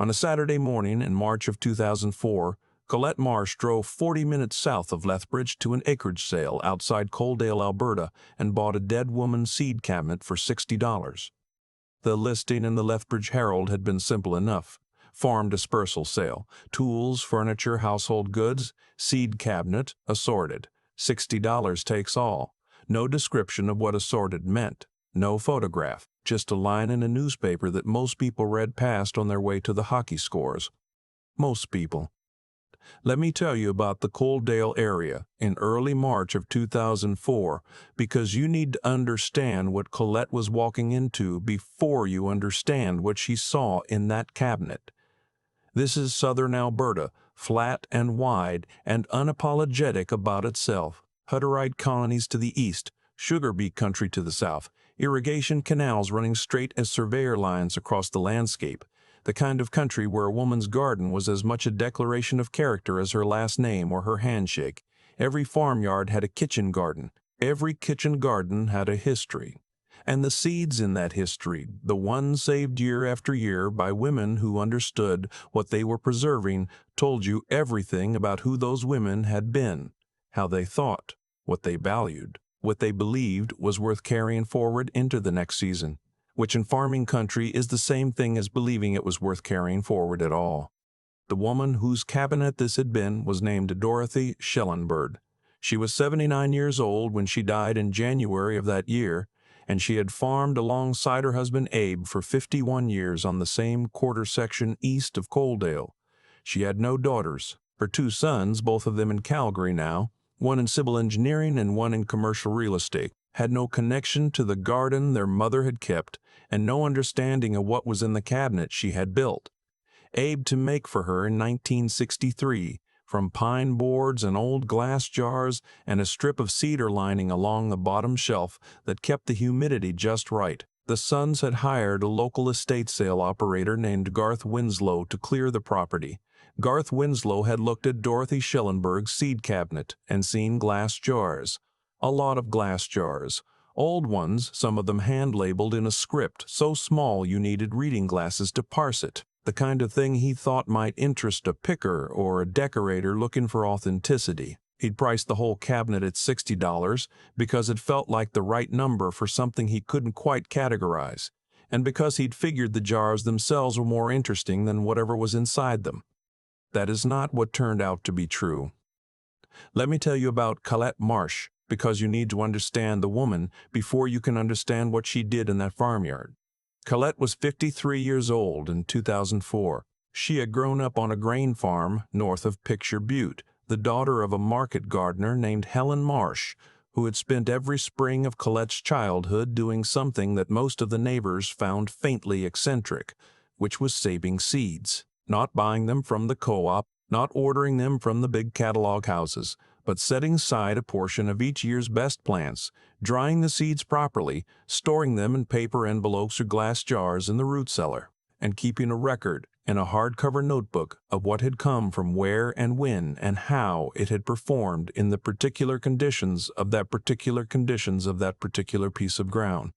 On a Saturday morning in March of 2004, Colette Marsh drove 40 minutes south of Lethbridge to an acreage sale outside Coaldale, Alberta, and bought a dead woman's seed cabinet for $60. The listing in the Lethbridge Herald had been simple enough. Farm dispersal sale, tools, furniture, household goods, seed cabinet, assorted. $60 takes all. No description of what assorted meant. No photograph, just a line in a newspaper that most people read past on their way to the hockey scores. Most people. Let me tell you about the Coaldale area in early March of 2004, because you need to understand what Colette was walking into before you understand what she saw in that cabinet. This is southern Alberta, flat and wide and unapologetic about itself. Hutterite colonies to the east, sugar beet country to the south, irrigation canals running straight as surveyor lines across the landscape, the kind of country where a woman's garden was as much a declaration of character as her last name or her handshake. Every farmyard had a kitchen garden. Every kitchen garden had a history. And the seeds in that history, the ones saved year after year by women who understood what they were preserving, told you everything about who those women had been, how they thought, what they valued, what they believed was worth carrying forward into the next season, which in farming country is the same thing as believing it was worth carrying forward at all. The woman whose cabinet this had been was named Dorothy Schellenberg. She was 79 years old when she died in January of that year, and she had farmed alongside her husband Abe for 51 years on the same quarter section east of Coaldale. She had no daughters. Her two sons, both of them in Calgary now, one in civil engineering and one in commercial real estate, had no connection to the garden their mother had kept and no understanding of what was in the cabinet she had built. Abe to make for her in 1963, from pine boards and old glass jars and a strip of cedar lining along the bottom shelf that kept the humidity just right. The sons had hired a local estate sale operator named Garth Winslow to clear the property. Garth Winslow had looked at Dorothy Schellenberg's seed cabinet and seen glass jars. A lot of glass jars. Old ones, some of them hand-labeled in a script so small you needed reading glasses to parse it. The kind of thing he thought might interest a picker or a decorator looking for authenticity. He'd priced the whole cabinet at $60 because it felt like the right number for something he couldn't quite categorize, and because he'd figured the jars themselves were more interesting than whatever was inside them. That is not what turned out to be true. Let me tell you about Colette Marsh, because you need to understand the woman before you can understand what she did in that farmyard. Colette was 53 years old in 2004. She had grown up on a grain farm north of Picture Butte, the daughter of a market gardener named Helen Marsh, who had spent every spring of Colette's childhood doing something that most of the neighbors found faintly eccentric, which was saving seeds, not buying them from the co-op, not ordering them from the big catalog houses, but setting aside a portion of each year's best plants, drying the seeds properly, storing them in paper envelopes or glass jars in the root cellar, and keeping a record in a hardcover notebook of what had come from where and when and how it had performed in the particular conditions of that particular piece of ground.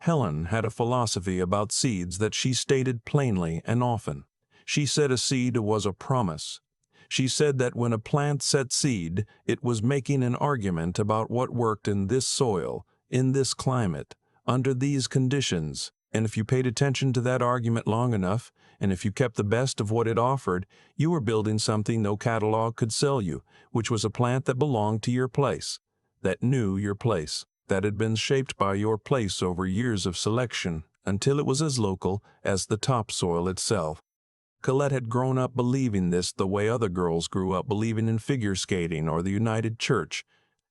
Helen had a philosophy about seeds that she stated plainly and often. She said a seed was a promise. She said that when a plant set seed, it was making an argument about what worked in this soil, in this climate, under these conditions, and if you paid attention to that argument long enough, and if you kept the best of what it offered, you were building something no catalog could sell you, which was a plant that belonged to your place, that knew your place, that had been shaped by your place over years of selection until it was as local as the topsoil itself. Colette had grown up believing this the way other girls grew up believing in figure skating or the United Church.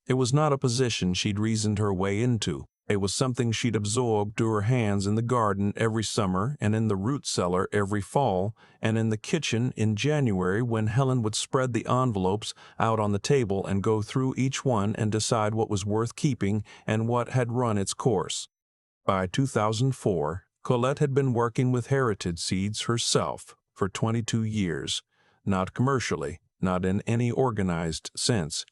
It was not a position she'd reasoned her way into. It was something she'd absorbed to her hands in the garden every summer and in the root cellar every fall and in the kitchen in January when Helen would spread the envelopes out on the table and go through each one and decide what was worth keeping and what had run its course. By 2004, Colette had been working with heritage seeds herself for 22 years, not commercially, not in any organized sense.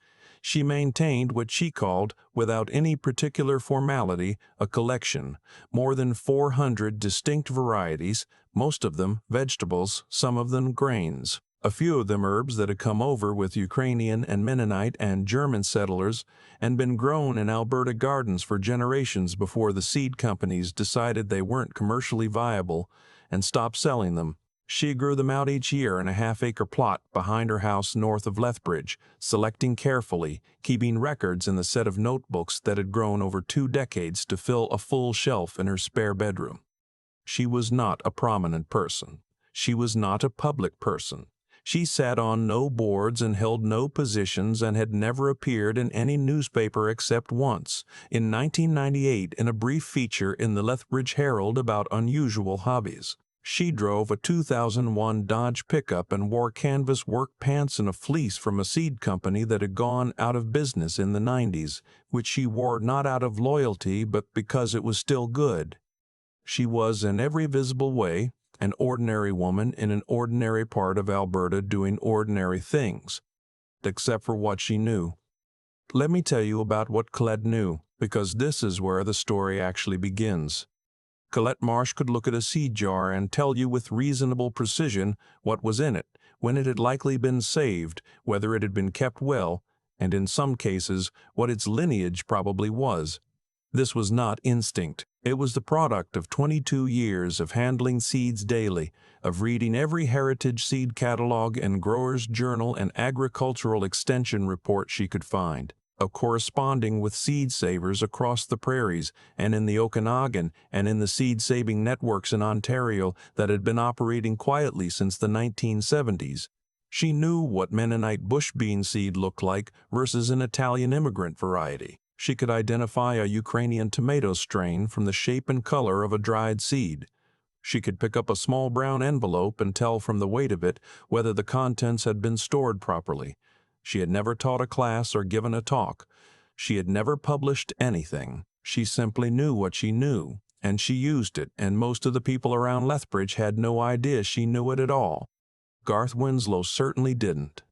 She maintained what she called, without any particular formality, a collection, more than 400 distinct varieties, most of them vegetables, some of them grains, a few of them herbs that had come over with Ukrainian and Mennonite and German settlers and been grown in Alberta gardens for generations before the seed companies decided they weren't commercially viable and stopped selling them. She grew them out each year in a half-acre plot behind her house north of Lethbridge, selecting carefully, keeping records in the set of notebooks that had grown over 2 decades to fill a full shelf in her spare bedroom. She was not a prominent person. She was not a public person. She sat on no boards and held no positions and had never appeared in any newspaper except once, in 1998, in a brief feature in the Lethbridge Herald about unusual hobbies. She drove a 2001 Dodge pickup and wore canvas work pants and a fleece from a seed company that had gone out of business in the 90s, which she wore not out of loyalty but because it was still good. She was, in every visible way, an ordinary woman in an ordinary part of Alberta doing ordinary things, except for what she knew. Let me tell you about what Colette knew, because this is where the story actually begins. Colette Marsh could look at a seed jar and tell you with reasonable precision what was in it, when it had likely been saved, whether it had been kept well, and in some cases, what its lineage probably was. This was not instinct. It was the product of 22 years of handling seeds daily, of reading every heritage seed catalog and grower's journal and agricultural extension report she could find, of corresponding with seed savers across the prairies and in the Okanagan and in the seed-saving networks in Ontario that had been operating quietly since the 1970s. She knew what Mennonite bush bean seed looked like versus an Italian immigrant variety. She could identify a Ukrainian tomato strain from the shape and color of a dried seed. She could pick up a small brown envelope and tell from the weight of it whether the contents had been stored properly. She had never taught a class or given a talk. She had never published anything. She simply knew what she knew, and she used it, and most of the people around Lethbridge had no idea she knew it at all. Garth Winslow certainly didn't.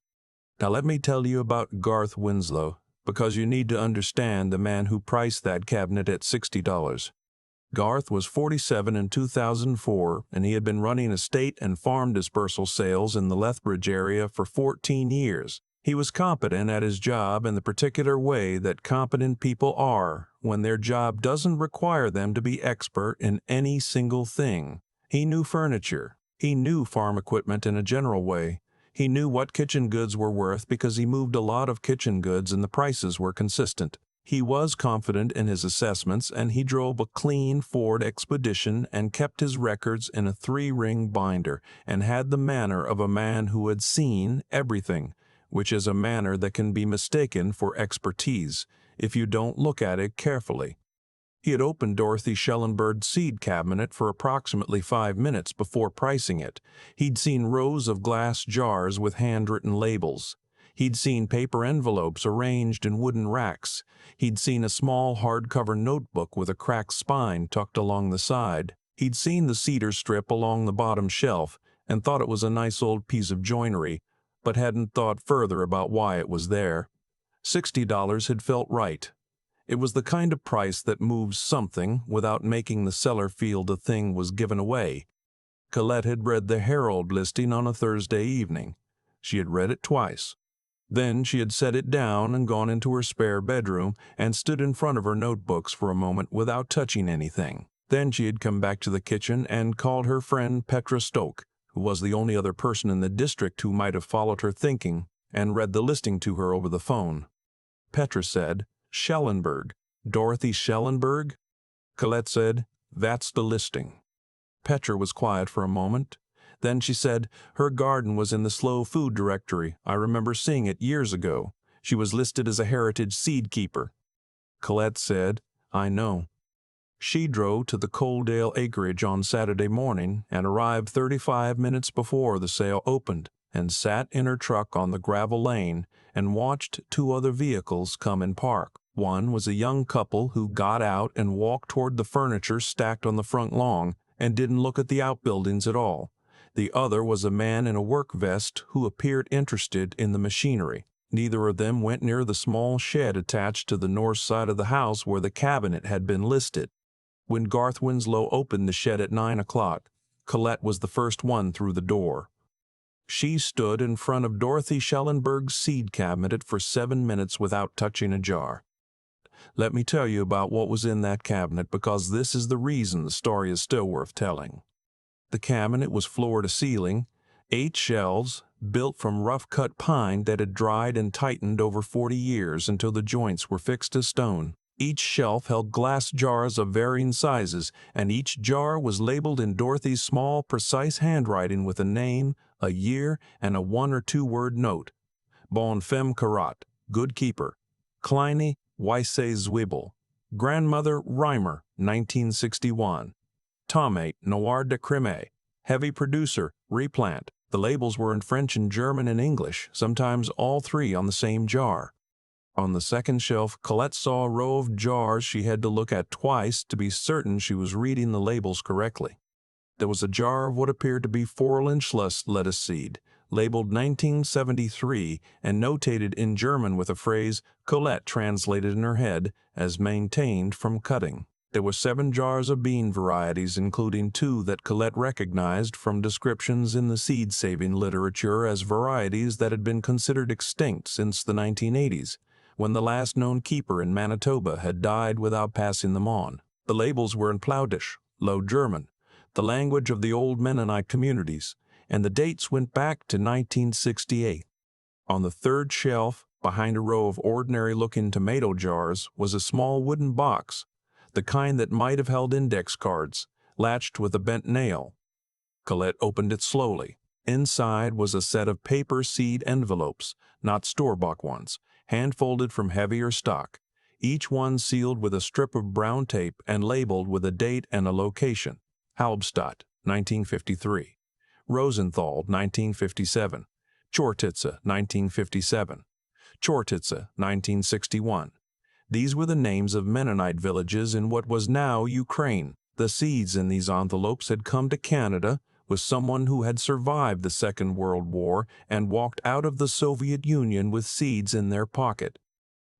Now let me tell you about Garth Winslow, because you need to understand the man who priced that cabinet at $60. Garth was 47 in 2004, and he had been running estate and farm dispersal sales in the Lethbridge area for 14 years. He was competent at his job in the particular way that competent people are when their job doesn't require them to be expert in any single thing. He knew furniture. He knew farm equipment in a general way. He knew what kitchen goods were worth because he moved a lot of kitchen goods and the prices were consistent. He was confident in his assessments, and he drove a clean Ford Expedition and kept his records in a 3-ring binder and had the manner of a man who had seen everything, which is a manner that can be mistaken for expertise if you don't look at it carefully. He had opened Dorothy Schellenberg's seed cabinet for approximately 5 minutes before pricing it. He'd seen rows of glass jars with handwritten labels. He'd seen paper envelopes arranged in wooden racks. He'd seen a small hardcover notebook with a cracked spine tucked along the side. He'd seen the cedar strip along the bottom shelf and thought it was a nice old piece of joinery, but hadn't thought further about why it was there. $60 had felt right. It was the kind of price that moves something without making the seller feel the thing was given away. Colette had read the Herald listing on a Thursday evening. She had read it twice. Then she had set it down and gone into her spare bedroom and stood in front of her notebooks for a moment without touching anything. Then she had come back to the kitchen and called her friend Petra Stoke, who was the only other person in the district who might have followed her thinking, and read the listing to her over the phone. Petra said, "Schellenberg. Dorothy Schellenberg?" Colette said, "That's the listing." Petra was quiet for a moment. Then she said, "Her garden was in the slow food directory. I remember seeing it years ago. She was listed as a heritage seed keeper." Colette said, "I know." She drove to the Coaldale acreage on Saturday morning and arrived 35 minutes before the sale opened and sat in her truck on the gravel lane and watched 2 other vehicles come and park. One was a young couple who got out and walked toward the furniture stacked on the front lawn and didn't look at the outbuildings at all. The other was a man in a work vest who appeared interested in the machinery. Neither of them went near the small shed attached to the north side of the house where the cabinet had been listed. When Garth Winslow opened the shed at 9 o'clock, Colette was the first one through the door. She stood in front of Dorothy Schellenberg's seed cabinet for 7 minutes without touching a jar. Let me tell you about what was in that cabinet, because this is the reason the story is still worth telling. The cabinet was floor to ceiling, 8 shelves, built from rough-cut pine that had dried and tightened over 40 years until the joints were fixed as stone. Each shelf held glass jars of varying sizes, and each jar was labeled in Dorothy's small, precise handwriting with a name, a year, and a 1- or 2-word note. Bonne femme Carat, good keeper. Kleine Weisse Zwiebel. Grandmother Reimer, 1961. Tomate Noir de Creme. Heavy producer, replant. The labels were in French and German and English, sometimes all 3 on the same jar. On the second shelf, Colette saw a row of jars she had to look at twice to be certain she was reading the labels correctly. There was a jar of what appeared to be 4-Lynchluss lettuce seed, labeled 1973 and notated in German with a phrase Colette translated in her head as maintained from cutting. There were 7 jars of bean varieties, including 2 that Colette recognized from descriptions in the seed-saving literature as varieties that had been considered extinct since the 1980s, when the last known keeper in Manitoba had died without passing them on. The labels were in Plaudish, Low German, the language of the old Mennonite communities, and the dates went back to 1968. On the third shelf, behind a row of ordinary-looking tomato jars, was a small wooden box, the kind that might have held index cards, latched with a bent nail. Colette opened it slowly. Inside was a set of paper seed envelopes, not store-bought ones, hand-folded from heavier stock, each one sealed with a strip of brown tape and labeled with a date and a location. Halbstadt, 1953. Rosenthal, 1957. Chortitze, 1957. Chortitze, 1961. These were the names of Mennonite villages in what was now Ukraine. The seeds in these envelopes had come to Canada with someone who had survived the Second World War and walked out of the Soviet Union with seeds in their pocket.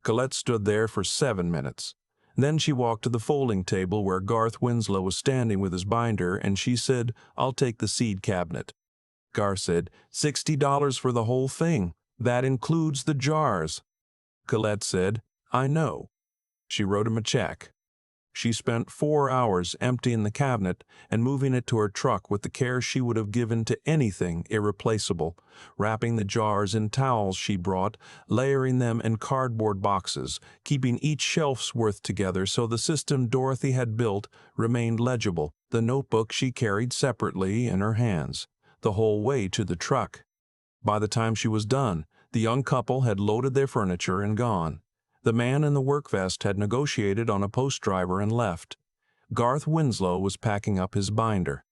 Colette stood there for 7 minutes. Then she walked to the folding table where Garth Winslow was standing with his binder, and she said, "I'll take the seed cabinet." Garth said, $60 for the whole thing. That includes the jars. Colette said, "I know." She wrote him a check. She spent 4 hours emptying the cabinet and moving it to her truck with the care she would have given to anything irreplaceable, wrapping the jars in towels she brought, layering them in cardboard boxes, keeping each shelf's worth together so the system Dorothy had built remained legible, the notebook she carried separately in her hands, the whole way to the truck. By the time she was done, the young couple had loaded their furniture and gone. The man in the work vest had negotiated on a post driver and left. Garth Winslow was packing up his binder.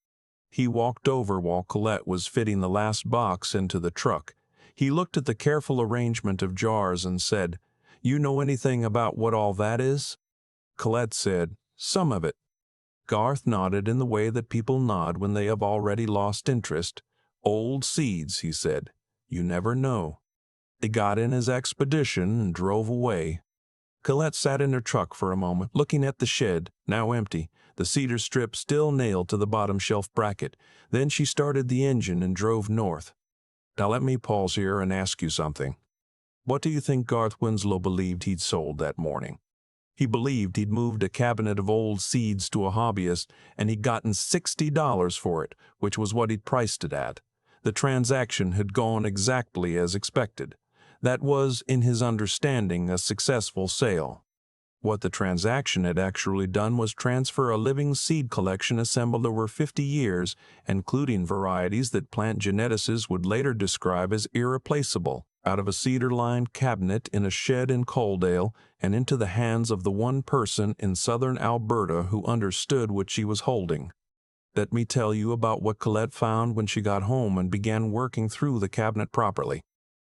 He walked over while Colette was fitting the last box into the truck. He looked at the careful arrangement of jars and said, "You know anything about what all that is?" Colette said, "Some of it." Garth nodded in the way that people nod when they have already lost interest. "Old seeds," he said. "You never know." He got in his expedition and drove away. Colette sat in her truck for a moment, looking at the shed, now empty, the cedar strip still nailed to the bottom shelf bracket. Then she started the engine and drove north. Now let me pause here and ask you something. What do you think Garth Winslow believed he'd sold that morning? He believed he'd moved a cabinet of old seeds to a hobbyist, and he'd gotten $60 for it, which was what he'd priced it at. The transaction had gone exactly as expected. That was, in his understanding, a successful sale. What the transaction had actually done was transfer a living seed collection assembled over 50 years, including varieties that plant geneticists would later describe as irreplaceable, out of a cedar-lined cabinet in a shed in Coaldale and into the hands of the one person in southern Alberta who understood what she was holding. Let me tell you about what Colette found when she got home and began working through the cabinet properly.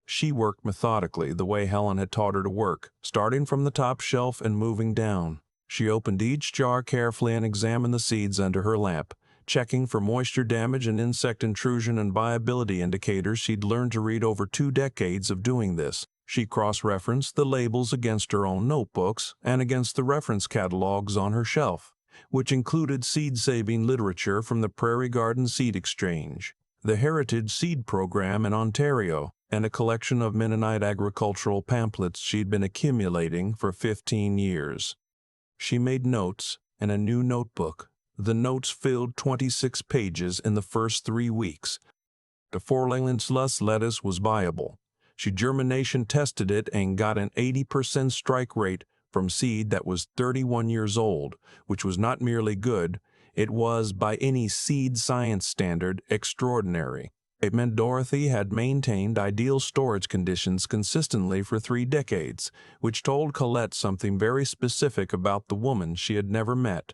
She worked methodically, the way Helen had taught her to work, starting from the top shelf and moving down. She opened each jar carefully and examined the seeds under her lamp, checking for moisture damage and insect intrusion and viability indicators she'd learned to read over 2 decades of doing this. She cross-referenced the labels against her own notebooks and against the reference catalogs on her shelf, which included seed-saving literature from the Prairie Garden Seed Exchange, the Heritage Seed Program in Ontario, and a collection of Mennonite agricultural pamphlets she'd been accumulating for 15 years. She made notes in a new notebook. The notes filled 26 pages in the first 3 weeks. The 4-Lens lettuce was viable. She germination tested it and got an 80% strike rate from seed that was 31 years old, which was not merely good, it was, by any seed science standard, extraordinary. It meant Dorothy had maintained ideal storage conditions consistently for 3 decades, which told Colette something very specific about the woman she had never met.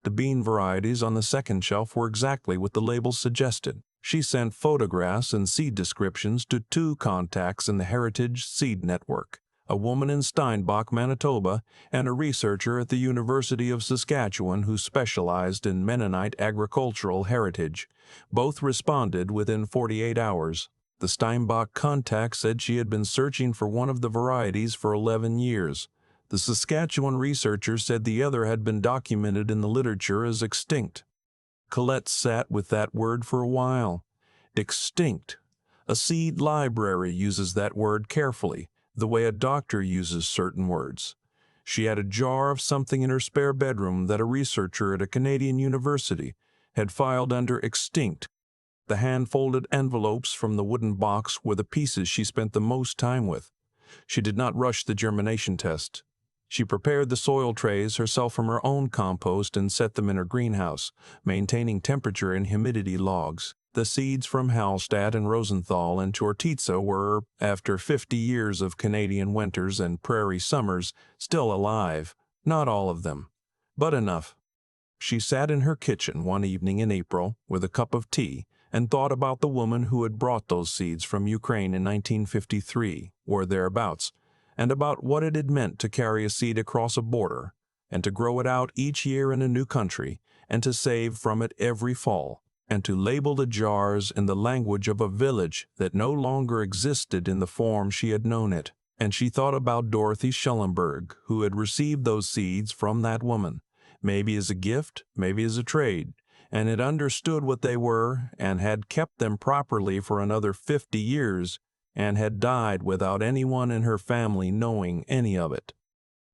The bean varieties on the second shelf were exactly what the labels suggested. She sent photographs and seed descriptions to 2 contacts in the Heritage Seed Network, a woman in Steinbach, Manitoba, and a researcher at the University of Saskatchewan who specialized in Mennonite agricultural heritage. Both responded within 48 hours. The Steinbach contact said she had been searching for one of the varieties for 11 years. The Saskatchewan researcher said the other had been documented in the literature as extinct. Colette sat with that word for a while. Extinct. A seed library uses that word carefully, the way a doctor uses certain words. She had a jar of something in her spare bedroom that a researcher at a Canadian university had filed under extinct. The hand-folded envelopes from the wooden box were the pieces she spent the most time with. She did not rush the germination test. She prepared the soil trays herself from her own compost and set them in her greenhouse, maintaining temperature and humidity logs. The seeds from Hallstatt and Rosenthal and Chortitza were, after 50 years of Canadian winters and prairie summers, still alive. Not all of them, but enough. She sat in her kitchen one evening in April with a cup of tea and thought about the woman who had brought those seeds from Ukraine in 1953, or thereabouts, and about what it had meant to carry a seed across a border, and to grow it out each year in a new country, and to save from it every fall, and to label the jars in the language of a village that no longer existed in the form she had known it. And she thought about Dorothy Schellenberg, who had received those seeds from that woman, maybe as a gift, maybe as a trade, and had understood what they were and had kept them properly for another 50 years, and had died without anyone in her family knowing any of it.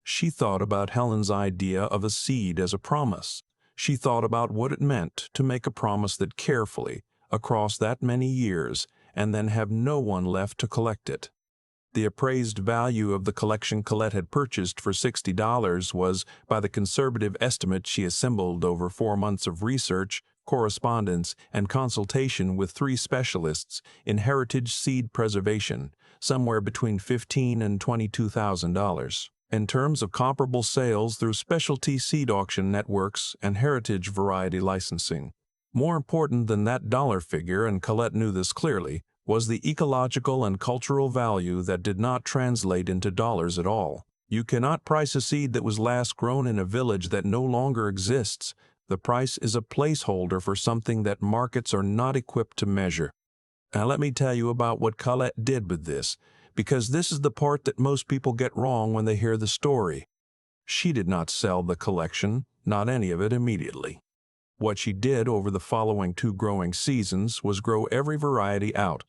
She thought about Helen's idea of a seed as a promise. She thought about what it meant to make a promise that carefully, across that many years, and then have no one left to collect it. The appraised value of the collection Colette had purchased for $60 was, by the conservative estimate she assembled over 4 months of research, correspondence, and consultation with 3 specialists in heritage seed preservation, somewhere between $15,000 and $22,000. In terms of comparable sales through specialty seed auction networks and heritage variety licensing. More important than that dollar figure, and Colette knew this clearly, was the ecological and cultural value that did not translate into dollars at all. You cannot price a seed that was last grown in a village that no longer exists. The price is a placeholder for something that markets are not equipped to measure. Now let me tell you about what Colette did with this, because this is the part that most people get wrong when they hear the story. She did not sell the collection, not any of it, immediately. What she did over the following 2 growing seasons was grow every variety out,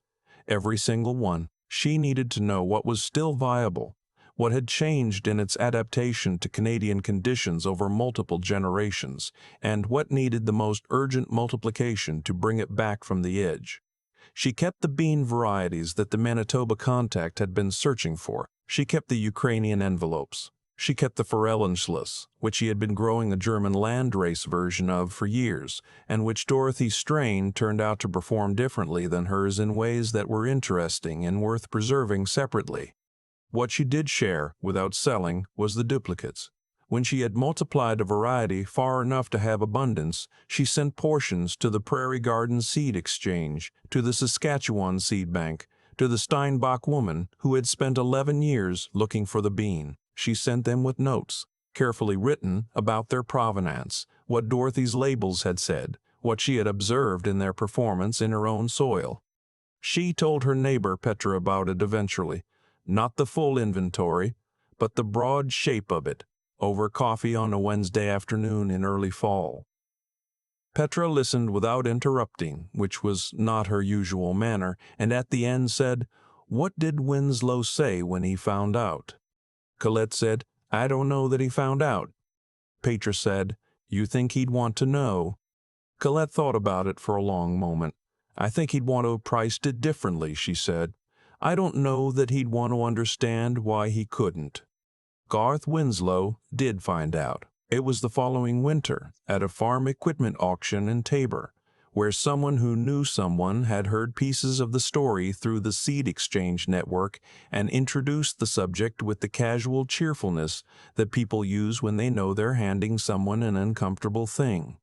every single one. She needed to know what was still viable, what had changed in its adaptation to Canadian conditions over multiple generations, and what needed the most urgent multiplication to bring it back from the edge. She kept the bean varieties that the Manitoba contact had been searching for. She kept the Ukrainian envelopes. She kept the Forellenschluss, which he had been growing a German landrace version of for years, and which Dorothy's strain turned out to perform differently than hers in ways that were interesting and worth preserving separately. What she did share, without selling, was the duplicates. When she had multiplied a variety far enough to have abundance, she sent portions to the Prairie Garden Seed Exchange, to the Saskatchewan Seed Bank, to the Steinbach woman who had spent 11 years looking for the bean. She sent them with notes, carefully written, about their provenance, what Dorothy's labels had said, what she had observed in their performance in her own soil. She told her neighbor Petra about it eventually, not the full inventory, but the broad shape of it, over coffee on a Wednesday afternoon in early fall. Petra listened without interrupting, which was not her usual manner, and at the end said, "What did Winslow say when he found out?" Colette said, "I don't know that he found out." Petra said, "You think he'd want to know?" Colette thought about it for a long moment. "I think he'd want to have priced it differently," she said. "I don't know that he'd want to understand why he couldn't." Garth Winslow did find out. It was the following winter, at a farm equipment auction in Tabor, where someone who knew someone had heard pieces of the story through the seed exchange network and introduced the subject with the casual cheerfulness that people use when they know they're handing someone an uncomfortable thing.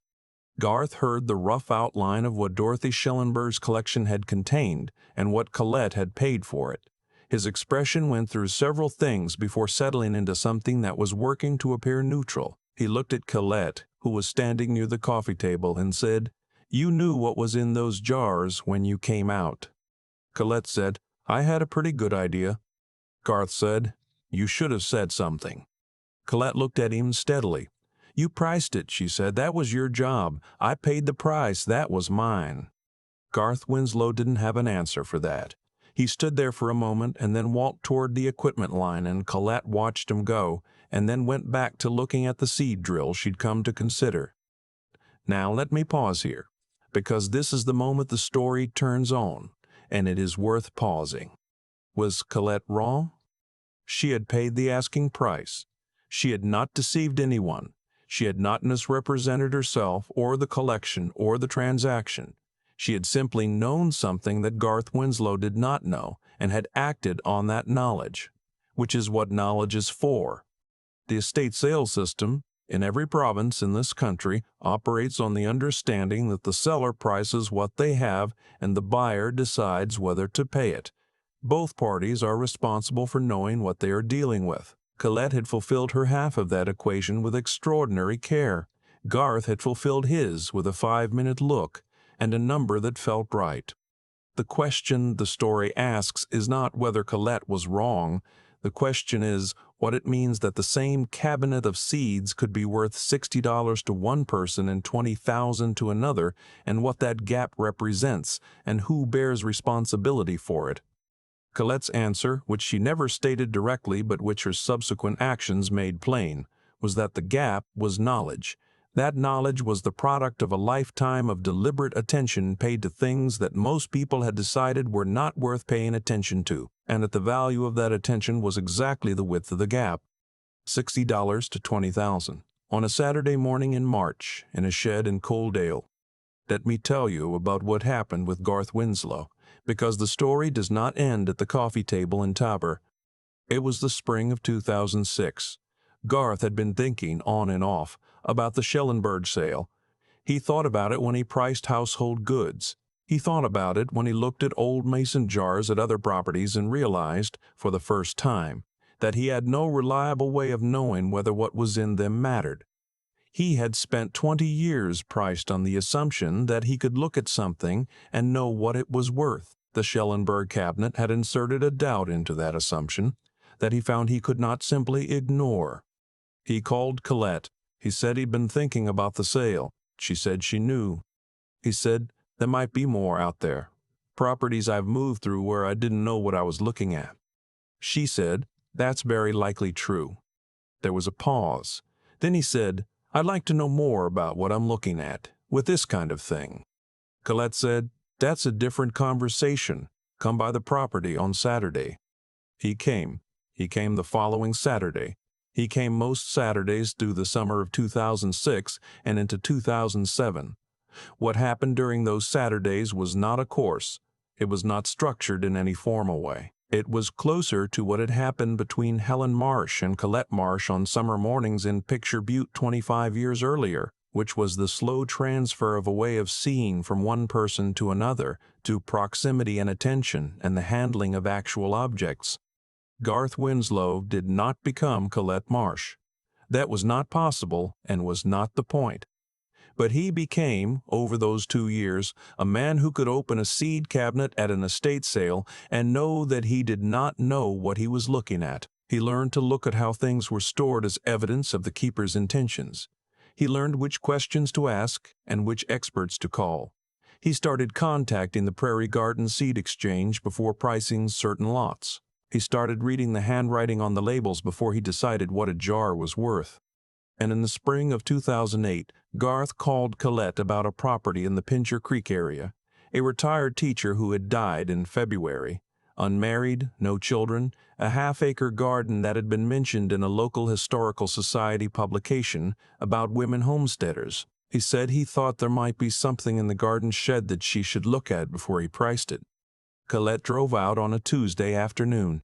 Garth heard the rough outline of what Dorothy Schellenberg's collection had contained and what Colette had paid for it. His expression went through several things before settling into something that was working to appear neutral. He looked at Colette, who was standing near the coffee table, and said, "You knew what was in those jars when you came out." Colette said, "I had a pretty good idea." Garth said, "You should have said something." Colette looked at him steadily. "You priced it," she said. "That was your job. I paid the price. That was mine." Garth Winslow didn't have an answer for that. He stood there for a moment and then walked toward the equipment line, and Colette watched him go, and then went back to looking at the seed drill she'd come to consider. Now let me pause here, because this is the moment the story turns on, and it is worth pausing. Was Colette wrong? She had paid the asking price. She had not deceived anyone. She had not misrepresented herself or the collection or the transaction. She had simply known something that Garth Winslow did not know and had acted on that knowledge, which is what knowledge is for. The estate sales system in every province in this country operates on the understanding that the seller prices what they have and the buyer decides whether to pay it. Both parties are responsible for knowing what they are dealing with. Colette had fulfilled her half of that equation with extraordinary care. Garth had fulfilled his with a 5-minute look and a number that felt right. The question the story asks is not whether Colette was wrong. The question is what it means that the same cabinet of seeds could be worth $60 to one person and $20,000 to another, and what that gap represents, and who bears responsibility for it. Colette's answer, which she never stated directly but which her subsequent actions made plain, was that the gap was knowledge. That knowledge was the product of a lifetime of deliberate attention paid to things that most people had decided were not worth paying attention to, and that the value of that attention was exactly the width of the gap, $60 to $20,000, on a Saturday morning in March in a shed in Coaldale. Let me tell you about what happened with Garth Winslow, because the story does not end at the coffee table in Tabor. It was the spring of 2006. Garth had been thinking on and off about the Schellenberg sale. He thought about it when he priced household goods. He thought about it when he looked at old mason jars at other properties and realized, for the first time, that he had no reliable way of knowing whether what was in them mattered. He had spent 20 years priced on the assumption that he could look at something and know what it was worth. The Schellenberg cabinet had inserted a doubt into that assumption that he found he could not simply ignore. He called Colette. He said he'd been thinking about the sale. She said she knew. He said, "There might be more out there. Properties I've moved through where I didn't know what I was looking at." She said, "That's very likely true." There was a pause. Then he said, "I'd like to know more about what I'm looking at, with this kind of thing." Colette said, "That's a different conversation. Come by the property on Saturday." He came. He came the following Saturday. He came most Saturdays through the summer of 2006 and into 2007. What happened during those Saturdays was not a course. It was not structured in any formal way. It was closer to what had happened between Helen Marsh and Colette Marsh on summer mornings in Picture Butte 25 years earlier, which was the slow transfer of a way of seeing from one person to another, to proximity and attention and the handling of actual objects. Garth Winslow did not become Colette Marsh. That was not possible and was not the point. But he became, over those 2 years, a man who could open a seed cabinet at an estate sale and know that he did not know what he was looking at. He learned to look at how things were stored as evidence of the keeper's intentions. He learned which questions to ask and which experts to call. He started contacting the Prairie Garden Seed Exchange before pricing certain lots. He started reading the handwriting on the labels before he decided what a jar was worth. And in the spring of 2008, Garth called Colette about a property in the Pincher Creek area, a retired teacher who had died in February, unmarried, no children, a half-acre garden that had been mentioned in a local historical society publication about women homesteaders. He said he thought there might be something in the garden shed that she should look at before he priced it. Colette drove out on a Tuesday afternoon.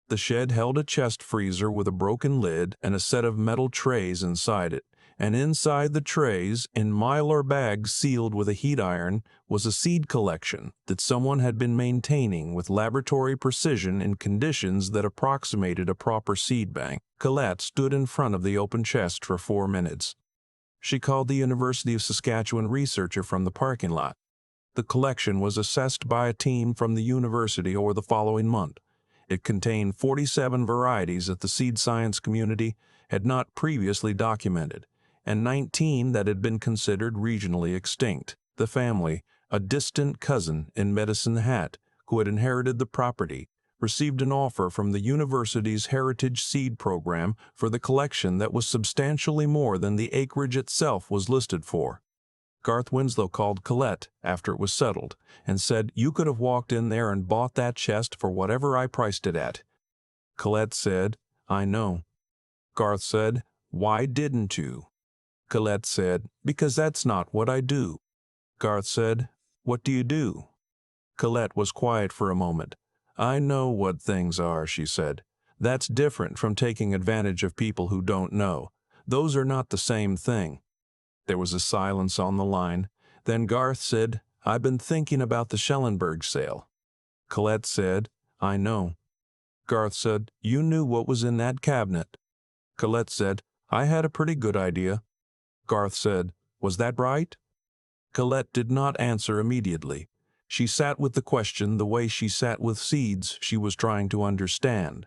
The shed held a chest freezer with a broken lid and a set of metal trays inside it, and inside the trays, in mylar bags sealed with a heat iron, was a seed collection that someone had been maintaining with laboratory precision in conditions that approximated a proper seed bank. Colette stood in front of the open chest for 4 minutes. She called the University of Saskatchewan researcher from the parking lot. The collection was assessed by a team from the university over the following month. It contained 47 varieties that the seed science community had not previously documented, and 19 that had been considered regionally extinct. The family, a distant cousin in Medicine Hat, who had inherited the property, received an offer from the university's Heritage Seed Program for the collection that was substantially more than the acreage itself was listed for. Garth Winslow called Colette after it was settled and said, "You could have walked in there and bought that chest for whatever I priced it at." Colette said, "I know." Garth said, "Why didn't you?" Colette said, "Because that's not what I do." Garth said, "What do you do?" Colette was quiet for a moment. "I know what things are," she said. "That's different from taking advantage of people who don't know. Those are not the same thing." There was a silence on the line. Then Garth said, "I've been thinking about the Schellenberg sale." Colette said, "I know." Garth said, "You knew what was in that cabinet." Colette said, "I had a pretty good idea." Garth said, "Was that right?" Colette did not answer immediately. She sat with the question the way she sat with seeds she was trying to understand,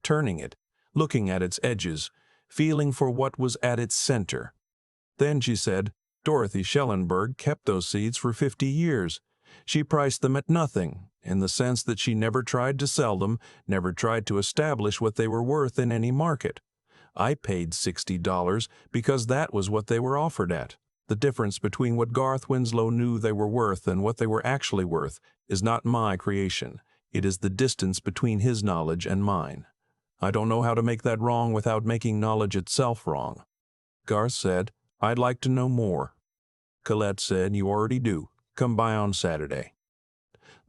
turning it, looking at its edges, feeling for what was at its center. Then she said, "Dorothy Schellenberg kept those seeds for 50 years. She priced them at nothing, in the sense that she never tried to sell them, never tried to establish what they were worth in any market. I paid $60 because that was what they were offered at. The difference between what Garth Winslow knew they were worth and what they were actually worth is not my creation. It is the distance between his knowledge and mine. I don't know how to make that wrong without making knowledge itself wrong." Garth said, "I'd like to know more." Colette said, "You already do. Come by on Saturday."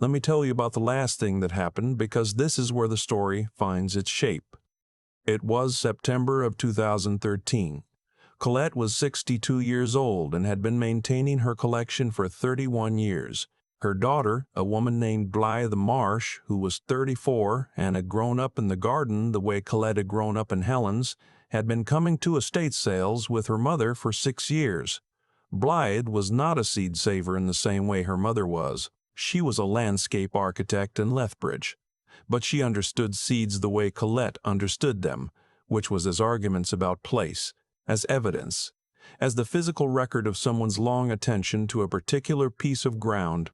Let me tell you about the last thing that happened, because this is where the story finds its shape. It was September of 2013. Colette was 62 years old and had been maintaining her collection for 31 years. Her daughter, a woman named Blythe Marsh, who was 34 and had grown up in the garden the way Colette had grown up in Helen's, had been coming to estate sales with her mother for 6 years. Blythe was not a seed saver in the same way her mother was. She was a landscape architect in Lethbridge. But she understood seeds the way Colette understood them, which was as arguments about place, as evidence, as the physical record of someone's long attention to a particular piece of ground.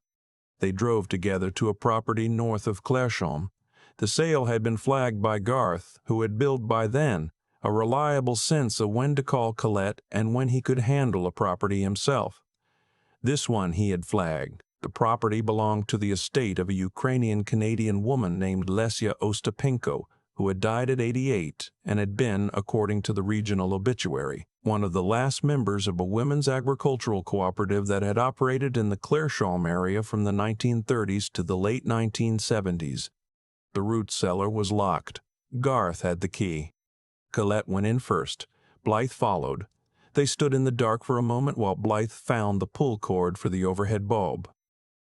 They drove together to a property north of Clairsham. The sale had been flagged by Garth, who had built by then a reliable sense of when to call Colette and when he could handle a property himself. This one he had flagged. The property belonged to the estate of a Ukrainian-Canadian woman named Lesia Ostapenko, who had died at 88 and had been, according to the regional obituary, one of the last members of a women's agricultural cooperative that had operated in the Clairsham area from the 1930s to the late 1970s. The root cellar was locked. Garth had the key. Colette went in first. Blythe followed. They stood in the dark for a moment while Blythe found the pull cord for the overhead bulb.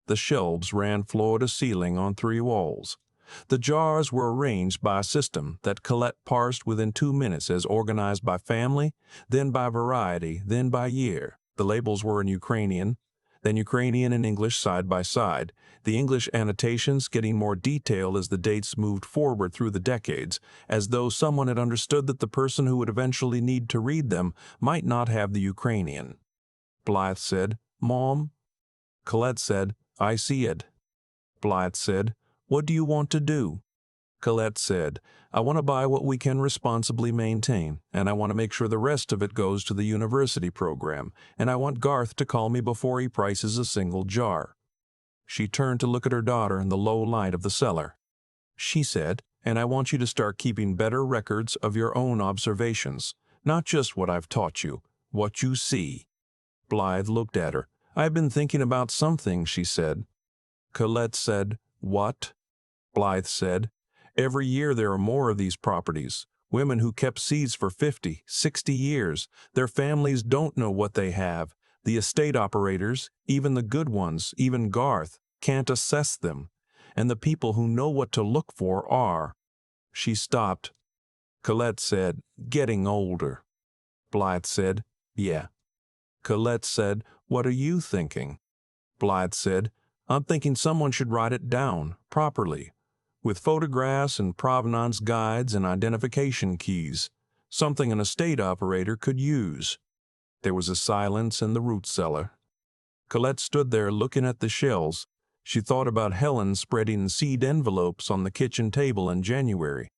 The shelves ran floor to ceiling on 3 walls. The jars were arranged by a system that Colette parsed within 2 minutes as organized by family, then by variety, then by year. The labels were in Ukrainian, then Ukrainian and English side by side, the English annotations getting more detail as the dates moved forward through the decades, as though someone had understood that the person who would eventually need to read them might not have the Ukrainian. Blythe said, "Mom?" Colette said, "I see it." Blythe said, "What do you want to do?" Colette said, "I want to buy what we can responsibly maintain, and I want to make sure the rest of it goes to the university program, and I want Garth to call me before he prices a single jar." She turned to look at her daughter in the low light of the cellar. She said, "And I want you to start keeping better records of your own observations, not just what I've taught you, what you see." Blythe looked at her. "I've been thinking about something," she said. Colette said, "What?" Blythe said, "Every year there are more of these properties. Women who kept seeds for 50, 60 years. Their families don't know what they have. The estate operators, even the good ones, even Garth, can't assess them. And the people who know what to look for are." She stopped. Colette said, "Getting older." Blythe said, "Yeah." Colette said, "What are you thinking?" Blythe said, "I'm thinking someone should write it down, properly, with photographs and provenance guides and identification keys, something an estate operator could use." There was a silence in the root cellar. Colette stood there looking at the shells. She thought about Helen spreading seed envelopes on the kitchen table in January.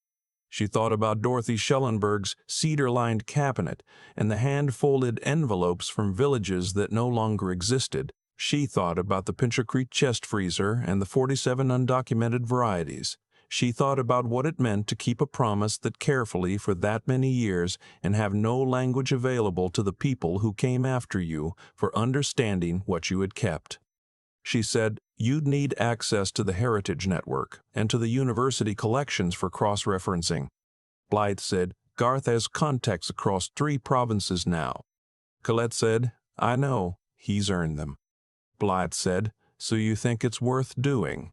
She thought about Dorothy Schellenberg's cedar-lined cabinet and the hand-folded envelopes from villages that no longer existed. She thought about the Pincher Creek chest freezer and the 47 undocumented varieties. She thought about what it meant to keep a promise that carefully for that many years and have no language available to the people who came after you for understanding what you had kept. She said, "You'd need access to the Heritage Network and to the university collections for cross-referencing." Blythe said, "Garth has contacts across 3 provinces now." Colette said, "I know. He's earned them." Blythe said, "So you think it's worth doing?"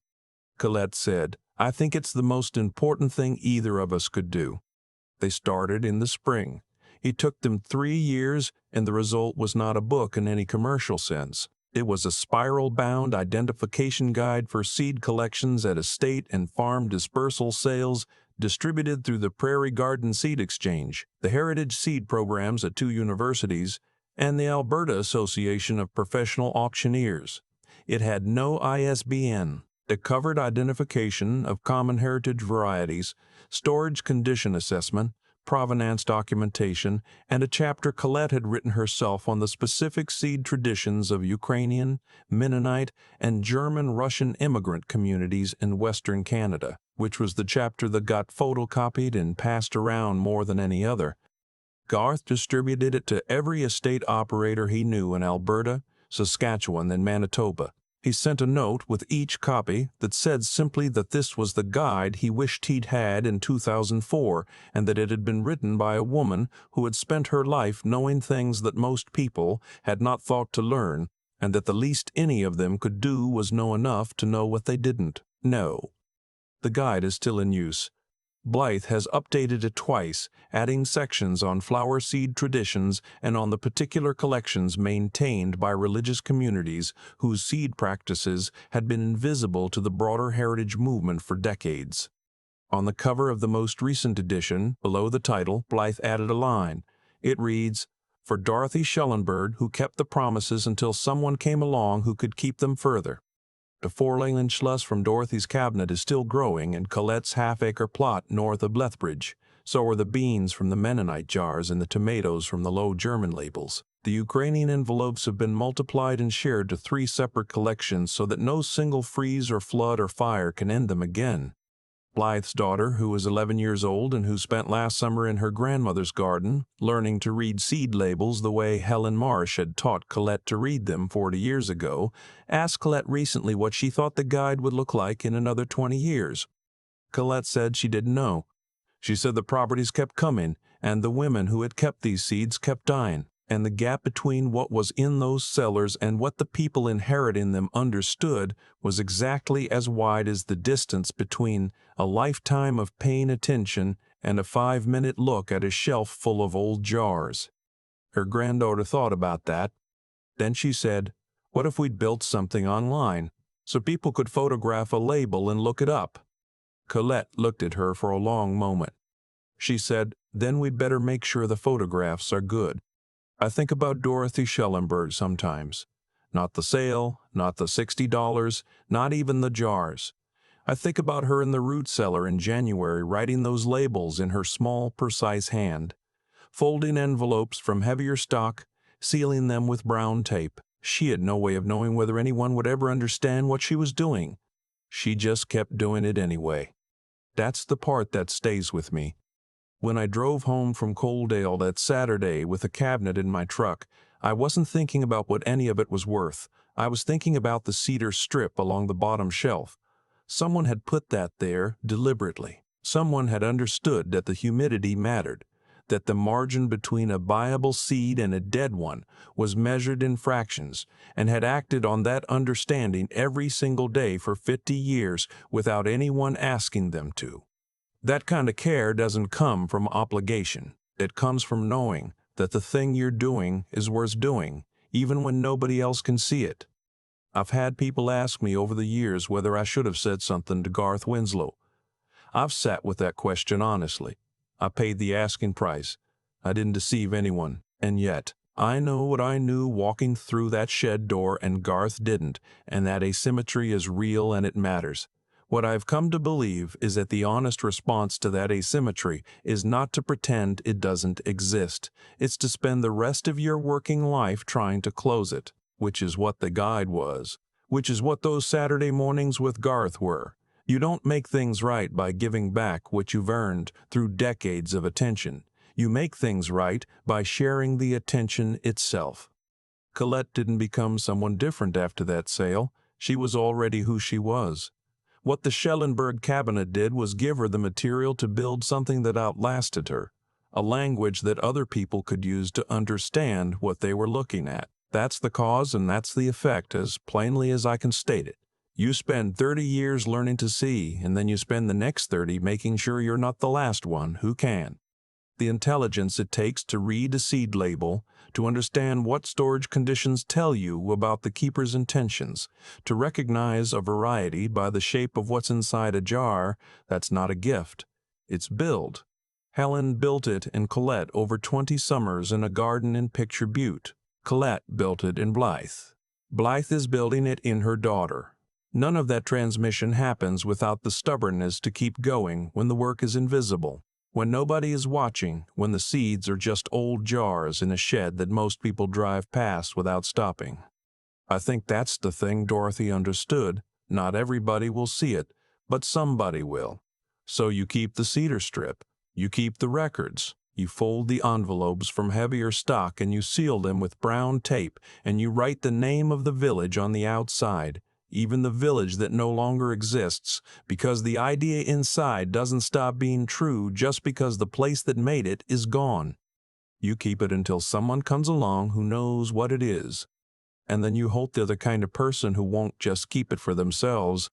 Colette said, "I think it's the most important thing either of us could do." They started in the spring. It took them 3 years, and the result was not a book in any commercial sense. It was a spiral-bound identification guide for seed collections at estate and farm dispersal sales distributed through the Prairie Garden Seed Exchange, the Heritage Seed programs at 2 universities, and the Alberta Association of Professional Auctioneers. It had no ISBN. It covered identification of common heritage varieties, storage condition assessment, provenance documentation, and a chapter Colette had written herself on the specific seed traditions of Ukrainian, Mennonite, and German-Russian immigrant communities in Western Canada, which was the chapter that got photocopied and passed around more than any other. Garth distributed it to every estate operator he knew in Alberta, Saskatchewan, and Manitoba. He sent a note with each copy that said simply that this was the guide he wished he'd had in 2004 and that it had been written by a woman who had spent her life knowing things that most people had not thought to learn, and that the least any of them could do was know enough to know what they didn't know. The guide is still in use. Blythe has updated it twice, adding sections on flower seed traditions and on the particular collections maintained by religious communities whose seed practices had been invisible to the broader heritage movement for decades. On the cover of the most recent edition, below the title, Blythe added a line. It reads, "For Dorothy Schellenberg, who kept the promises until someone came along who could keep them further." The 4-lane slush from Dorothy's cabinet is still growing in Colette's half-acre plot north of Lethbridge. So are the beans from the Mennonite jars and the tomatoes from the low German labels. The Ukrainian envelopes have been multiplied and shared to 3 separate collections so that no single freeze or flood or fire can end them again. Blythe's daughter, who is 11 years old and who spent last summer in her grandmother's garden, learning to read seed labels the way Helen Marsh had taught Colette to read them 40 years ago, asked Colette recently what she thought the guide would look like in another 20 years. Colette said she didn't know. She said the properties kept coming, and the women who had kept these seeds kept dying, and the gap between what was in those cellars and what the people inheriting them understood was exactly as wide as the distance between a lifetime of paying attention and a 5-minute look at a shelf full of old jars. Her granddaughter thought about that. Then she said, "What if we'd built something online, so people could photograph a label and look it up?" Colette looked at her for a long moment. She said, "Then we'd better make sure the photographs are good." I think about Dorothy Schellenberg sometimes. Not the sale, not the $60, not even the jars. I think about her in the root cellar in January writing those labels in her small, precise hand, folding envelopes from heavier stock, sealing them with brown tape. She had no way of knowing whether anyone would ever understand what she was doing. She just kept doing it anyway. That's the part that stays with me. When I drove home from Coaldale that Saturday with a cabinet in my truck, I wasn't thinking about what any of it was worth. I was thinking about the cedar strip along the bottom shelf. Someone had put that there deliberately. Someone had understood that the humidity mattered, that the margin between a viable seed and a dead one was measured in fractions, and had acted on that understanding every single day for 50 years without anyone asking them to. That kind of care doesn't come from obligation. It comes from knowing that the thing you're doing is worth doing, even when nobody else can see it. I've had people ask me over the years whether I should have said something to Garth Winslow. I've sat with that question honestly. I paid the asking price. I didn't deceive anyone, and yet I know what I knew walking through that shed door and Garth didn't, and that asymmetry is real and it matters. What I've come to believe is that the honest response to that asymmetry is not to pretend it doesn't exist. It's to spend the rest of your working life trying to close it, which is what the guide was, which is what those Saturday mornings with Garth were. You don't make things right by giving back what you've earned through decades of attention. You make things right by sharing the attention itself. Colette didn't become someone different after that sale. She was already who she was. What the Schellenberg cabinet did was give her the material to build something that outlasted her, a language that other people could use to understand what they were looking at. That's the cause and that's the effect, as plainly as I can state it. You spend 30 years learning to see, and then you spend the next 30 making sure you're not the last one who can. The intelligence it takes to read a seed label, to understand what storage conditions tell you about the keeper's intentions, to recognize a variety by the shape of what's inside a jar, that's not a gift. It's built. Helen built it in Colette over 20 summers in a garden in Picture Butte. Colette built it in Blythe. Blythe is building it in her daughter. None of that transmission happens without the stubbornness to keep going when the work is invisible, when nobody is watching, when the seeds are just old jars in a shed that most people drive past without stopping. I think that's the thing Dorothy understood. Not everybody will see it, but somebody will. So you keep the cedar strip, you keep the records, you fold the envelopes from heavier stock and you seal them with brown tape, and you write the name of the village on the outside, even the village that no longer exists, because the idea inside doesn't stop being true just because the place that made it is gone. You keep it until someone comes along who knows what it is, and then you hope they're the kind of person who won't just keep it for themselves,